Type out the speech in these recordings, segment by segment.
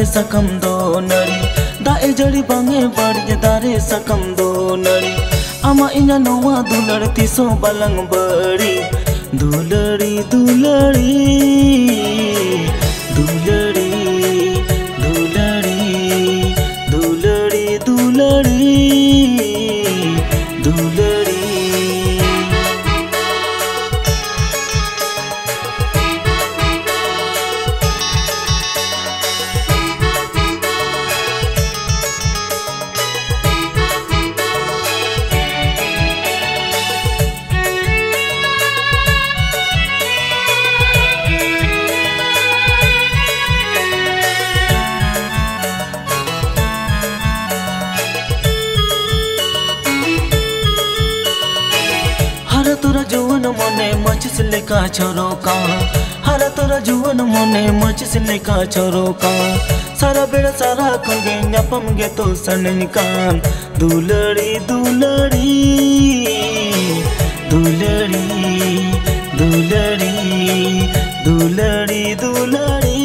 sakam do nari dae jari bange badge dare sakam do nari ama inya noa dular tiso balang bari dulari dulari dulari dulari dulari dulari dulari हरा तोरा जुवन मने मचिस लेका छोरो का हरा तोरा जुवन मने मचिस लेका छोरो का सारा बेड़ा सारा खोगे न्यापम गे तो सनन का दुलड़ी दुलड़ी दुलड़ी दुलड़ी दुलड़ी दुलड़ी दुलड़ी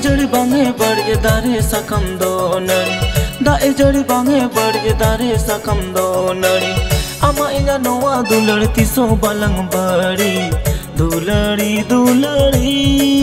जड़ी बांगे बढ़े दारे सकम दो नरी दाए जड़ी बांगे बढ़े दारे सकम दो नरी ama inya noa dular tiso balang bari dulari dulari